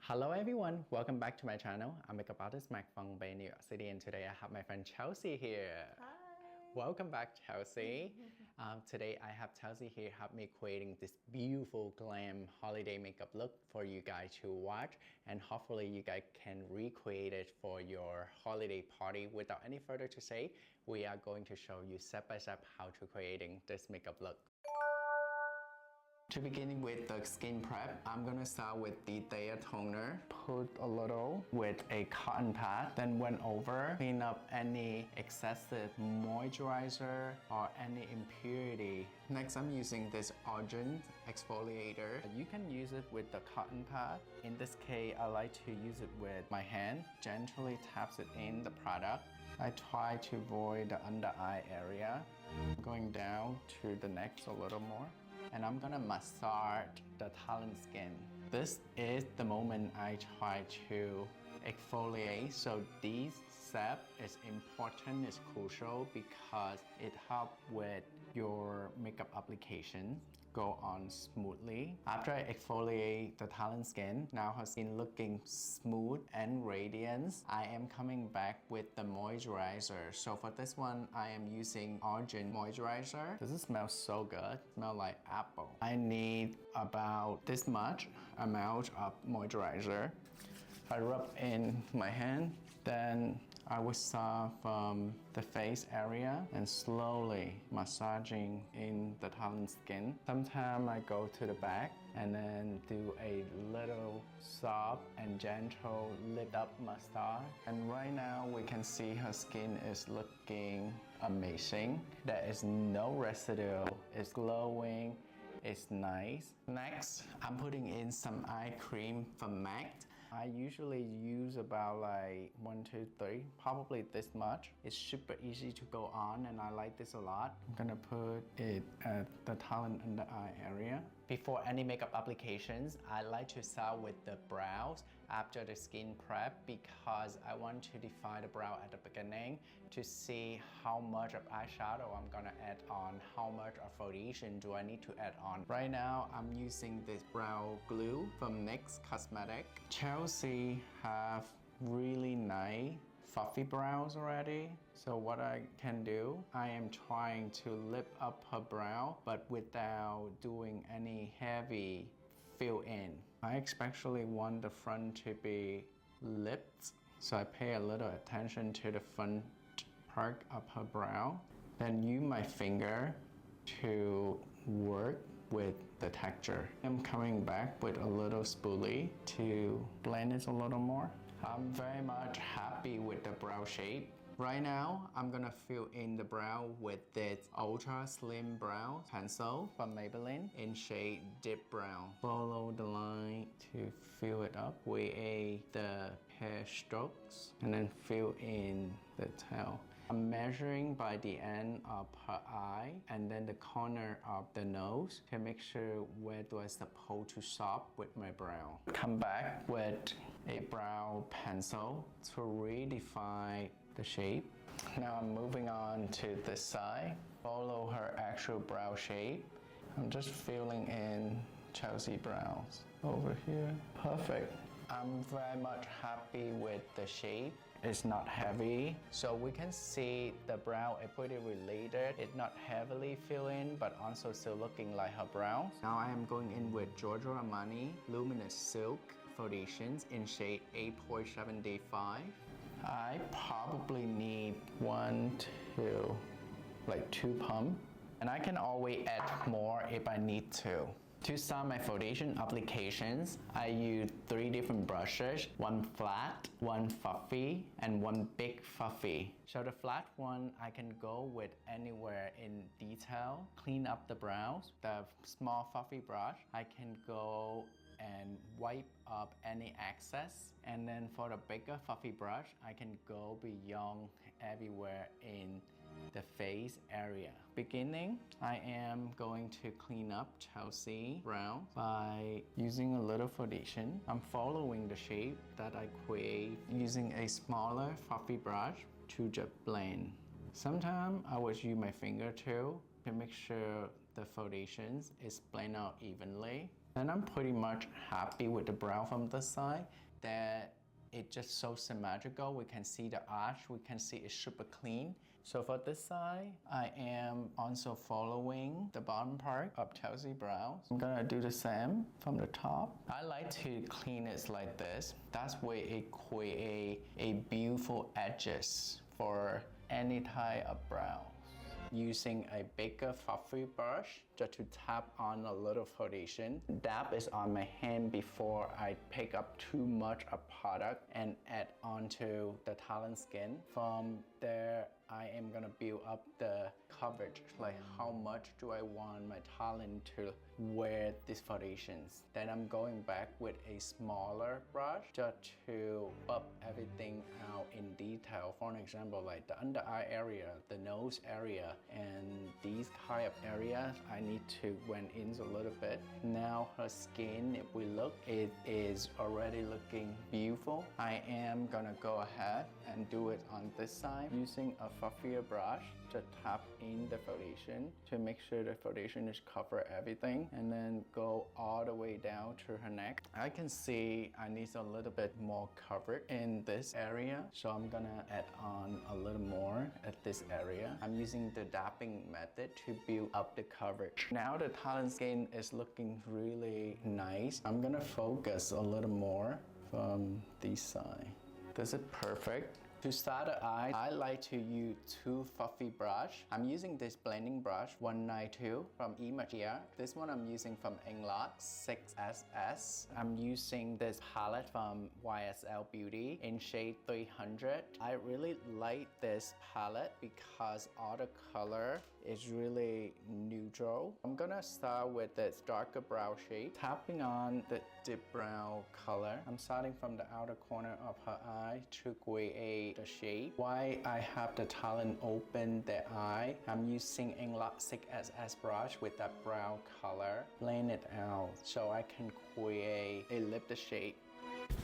Hello everyone, welcome back to my channel. I'm makeup artist Markphong by New York City, and today I have my friend Chelsea here. Hi. Welcome back, Chelsea. Today I have Chelsea here help me creating this beautiful glam holiday makeup look for you guys to watch, and hopefully you guys can recreate it for your holiday party. Without any further to say, we are going to show you step by step how to creating this makeup look. To begin with the skin prep, I'm gonna start with the day toner. Put a little with a cotton pad, then went over, clean up any excessive moisturizer or any impurity. Next, I'm using this Argent exfoliator. You can use it with the cotton pad. In this case, I like to use it with my hand. Gently taps it in the product. I try to avoid the under eye area. Going down to the neck a little more. And I'm gonna massage the talent skin. This is the moment I try to exfoliate. So this step is important, is crucial because it helps with your makeup application go on smoothly. After I exfoliate the talent skin, now her skin looking smooth and radiant. I am coming back with the moisturizer. So for this one, I am using Argent moisturizer. This smells so good, smells like apple. I need about this much amount of moisturizer. I rub in my hand, then I will start from the face area and slowly massaging in the talent skin. Sometimes I go to the back and then do a little soft and gentle lift up massage. And right now we can see her skin is looking amazing. There is no residue, it's glowing, it's nice. Next, I'm putting in some eye cream from MAC. I usually use about like 1, 2, 3, probably this much. It's super easy to go on and I like this a lot. I'm gonna put it at the talent under eye area. Before any makeup applications, I like to start with the brows after the skin prep because I want to define the brow at the beginning to see how much of eyeshadow I'm gonna add on, how much of foundation do I need to add on. Right now, I'm using this brow glue from NYX Cosmetic. Chelsea have really nice fluffy brows already. So what I can do, I am trying to lift up her brow, but without doing any heavy fill in. I especially want the front to be lifted. So I pay a little attention to the front part of her brow. Then use my finger to work with the texture. I'm coming back with a little spoolie to blend it a little more. I'm very much happy with the brow shape. Right now, I'm gonna fill in the brow with this Ultra Slim Brow Pencil from Maybelline in shade Deep Brown. Follow the line to fill it up with the hair strokes and then fill in the tail. I'm measuring by the end of her eye and then the corner of the nose to make sure where do I supposed to stop with my brow. Come back with a brow pencil to redefine the shape. Now I'm moving on to this side. Follow her actual brow shape. I'm just filling in Chelsea brows over here. Perfect. I'm very much happy with the shape. It's not heavy, so we can see the brow is pretty related. It's not heavily filled in, but also still looking like her brows. Now I am going in with Giorgio Armani Luminous Silk Foundations in shade 8.75. I probably need 2 pump, and I can always add more if I need to. To start my foundation applications, I use 3 different brushes, one flat, one fluffy, and one big fluffy. So the flat one, I can go with anywhere in detail, clean up the brows. The small fluffy brush, I can go and wipe up any excess. And then for the bigger fluffy brush, I can go beyond everywhere in the face area. Beginning, I am going to clean up Chelsea brow by using a little foundation. I'm following the shape that I create using a smaller fluffy brush to just blend. Sometimes I will use my finger too to make sure the foundation is blended out evenly. And I'm pretty much happy with the brow from this side, that it's just so symmetrical. We can see the arch, we can see it's super clean. So for this side, I am also following the bottom part of Chelsea brows. I'm gonna do the same from the top. I like to clean it like this. That's where it creates a beautiful edges for any type of brow. Using a bigger fluffy brush just to tap on a little foundation. Dab is on my hand before I pick up too much of product and add onto the talent skin. From there, I am gonna build up the coverage, like how much do I want my talent to wear these foundations. Then I'm going back with a smaller brush just to buff everything out in detail. For an example, like the under eye area, the nose area, and these kind of areas, I need to went in a little bit. Now her skin, if we look, it is already looking beautiful. I am gonna go ahead and do it on this side using a fluffier brush to tap in the foundation to make sure the foundation is cover everything, and then go all the way down to her neck. I can see I need a little bit more coverage in this area, so I'm gonna add on a little more at this area. I'm using the dabbing method to build up the coverage. Now the talent skin is looking really nice. I'm gonna focus a little more from this side. This is perfect. To start the eye, I like to use two fluffy brush. I'm using this blending brush 192 from Imagia. This one I'm using from Inglot 6SS. I'm using this palette from YSL Beauty in shade 300. I really like this palette because all the color is really neutral. I'm gonna start with this darker brow shade, tapping on the deep brown color. I'm starting from the outer corner of her eye to create the shade. Why I have the talent open the eye, I'm using Inglot 6SS brush with that brown color, blend it out so I can create a lip shade.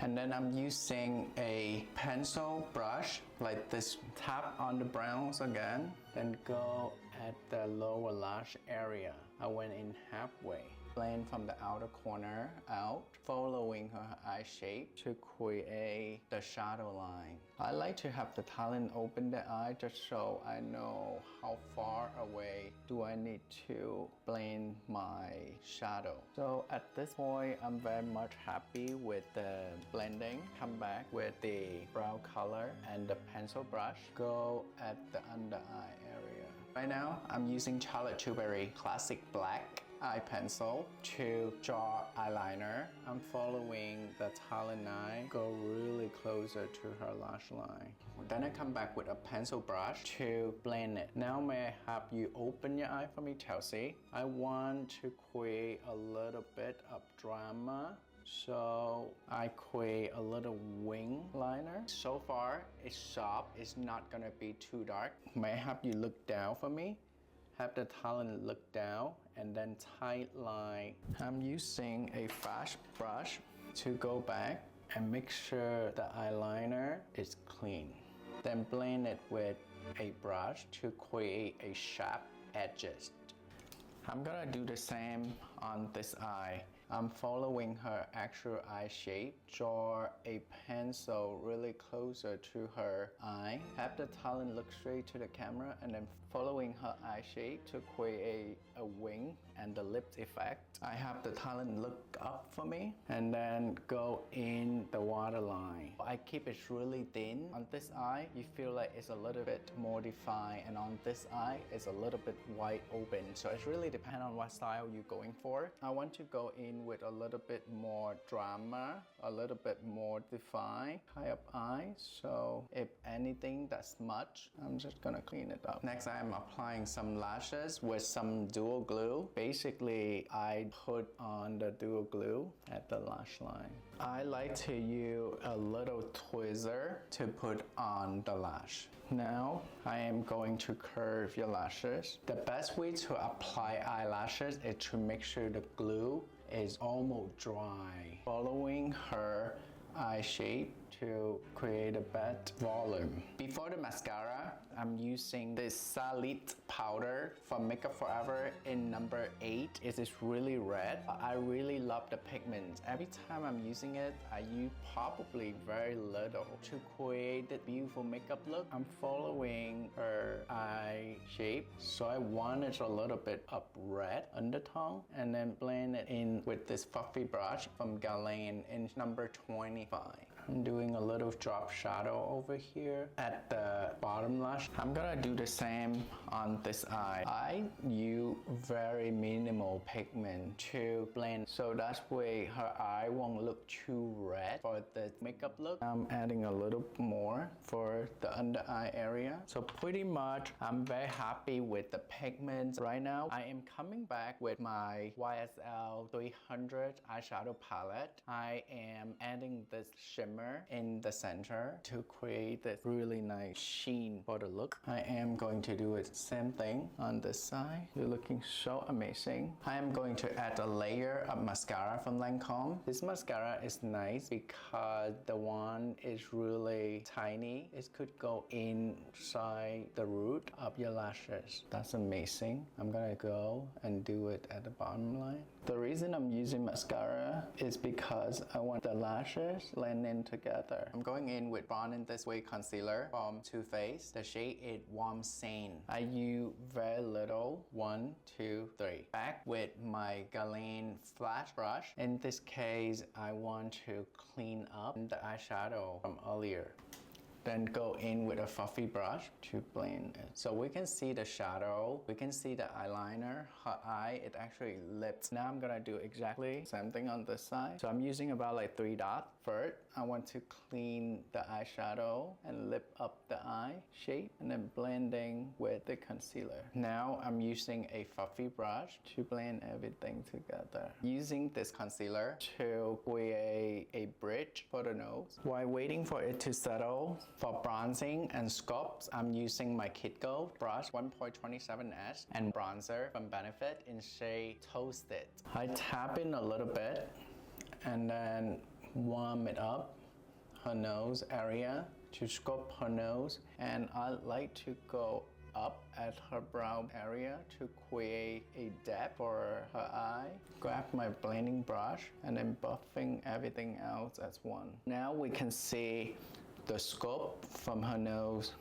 And then I'm using a pencil brush like this, tap on the browns again, then go at the lower lash area. I went in halfway. Blend from the outer corner out, following her eye shape to create the shadow line. I like to have the talent open the eye just so I know how far away do I need to blend my shadow. So at this point, I'm very much happy with the blending. Come back with the brown color and the pencil brush. Go at the under eye area. Right now, I'm using Charlotte Tilbury Classic Black eye pencil to draw eyeliner. I'm following the talent line, go really closer to her lash line. Then I come back with a pencil brush to blend it. Now may I have you open your eye for me, Chelsea? I want to create a little bit of drama. So I create a little wing liner. So far, it's soft. It's not gonna be too dark. May I have you look down for me? Have the talent look down and then tight line. I'm using a fast brush to go back and make sure the eyeliner is clean. Then blend it with a brush to create a sharp edges. I'm gonna do the same on this eye. I'm following her actual eye shape. Draw a pencil really closer to her eye. Have the talent look straight to the camera and then following her eye shape to create a wing and the lip effect. I have the talent look up for me and then go in the waterline. I keep it really thin. On this eye, you feel like it's a little bit more defined, and on this eye, it's a little bit wide open. So it really depends on what style you're going for. I want to go in with a little bit more drama, a little bit more defined kind of eye. So if anything that's smudge, I'm just gonna clean it up. Next, I'm applying some lashes with some dual glue. Basically, I put on the dual glue at the lash line. I like to use a little tweezer to put on the lash. Now, I am going to curve your lashes. The best way to apply eyelashes is to make sure the glue is almost dry. Following her eye shape to create a better volume. Before the mascara, I'm using this Solid powder from Makeup Forever in number 8. It is really red. I really love the pigment. Every time I'm using it, I use probably very little to create the beautiful makeup look. I'm following her eye shape, so I wanted a little bit of red undertone and then blend it in with this fluffy brush from Glam in number 25. I'm doing a little drop shadow over here at the bottom lash. I'm gonna do the same on this eye. I use very minimal pigment to blend, so that way her eye won't look too red for the makeup look. I'm adding a little more for the under eye area. So pretty much I'm very happy with the pigment. Right now I am coming back with my YSL 300 eyeshadow palette. I am adding this shimmer in the center to create this really nice sheen for the look. I am going to do it same thing on this side. You're looking so amazing. I am going to add a layer of mascara from Lancome. This mascara is nice because the one is really tiny. It could go inside the root of your lashes. That's amazing. I'm gonna go and do it at the bottom line. The reason I'm using mascara is because I want the lashes blend in together. I'm going in with Born in This Way concealer from Too Faced. The shade is Warm Sand. I use very little, 1, 2, 3. Back with my Glam flash brush. In this case, I want to clean up the eyeshadow from earlier. Then go in with a fluffy brush to blend it. So we can see the shadow, we can see the eyeliner, her eye, it actually lifts. Now I'm gonna do exactly same thing on this side. So I'm using about like 3 dots. First, I want to clean the eyeshadow and lift up the eye shape and then blending with the concealer. Now I'm using a fluffy brush to blend everything together. Using this concealer to create a bridge for the nose. While waiting for it to settle, for bronzing and sculpts, I'm using my Kid Gold brush 1.27S and bronzer from Benefit in shade Toasted. I tap in a little bit and then warm it up her nose area to sculpt her nose, and I like to go up at her brow area to create a depth for her eye. Grab my blending brush and then buffing everything else as one. Now we can see the sculpt from her nose.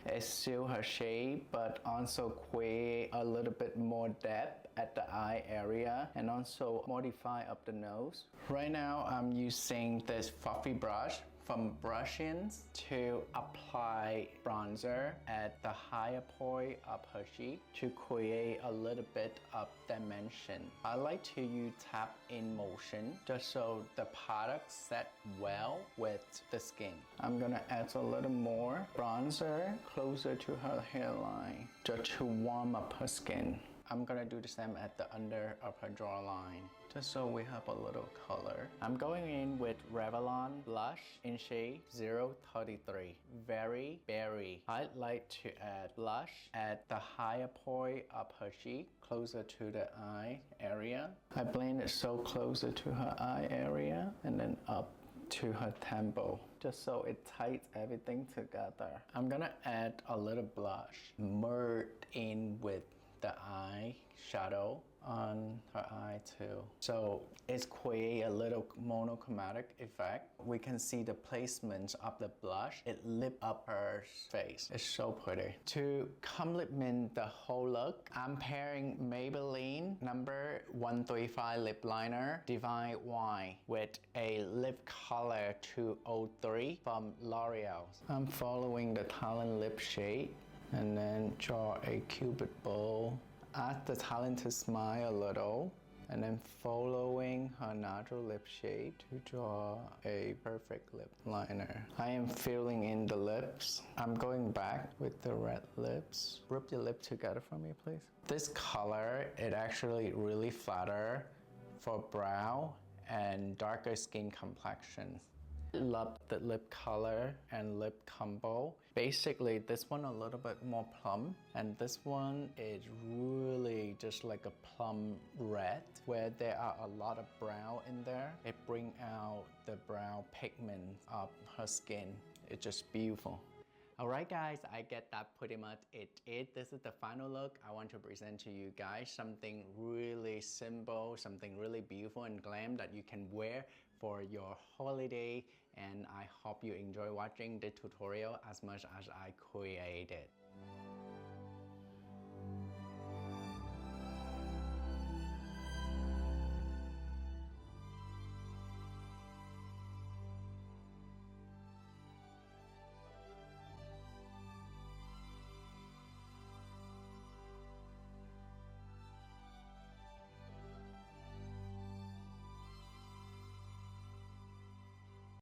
It's still her shape, but also create a little bit more depth at the eye area and also modify up the nose. Right now, I'm using this fluffy brush from Brush-Ins to apply bronzer at the higher point of her cheek to create a little bit of dimension. I like to use tap in motion just so the product set well with the skin. I'm gonna add a little more bronzer closer to her hairline just to warm up her skin. I'm gonna do the same at the under of her jawline, just so we have a little color. I'm going in with Revlon blush in shade 033, Very Berry. I'd like to add blush at the higher point of her cheek, closer to the eye area. I blend it so closer to her eye area and then up to her temple, just so it ties everything together. I'm gonna add a little blush, merged in with the eye shadow on her eye too. So it's create a little monochromatic effect. We can see the placement of the blush. It lit up her face. It's so pretty. To complement the whole look, I'm pairing Maybelline number 135 lip liner Divine Wine with a lip color 203 from L'Oreal. I'm following the Talent lip shade and then draw a cupid bow. Add the talent to smile a little, and then following her natural lip shade to draw a perfect lip liner. I am filling in the lips. I'm going back with the red lips. Rub your lip together for me, please. This color, it actually really flatter for brow and darker skin complexions. Love the lip color and lip combo. Basically, this one a little bit more plum, and this one is really just like a plum red, where there are a lot of brown in there. It brings out the brown pigment of her skin. It's just beautiful. Alright guys, I get that pretty much it. This is the final look. I want to present to you guys something really simple, something really beautiful and glam that you can wear for your holiday, and I hope you enjoy watching the tutorial as much as I created.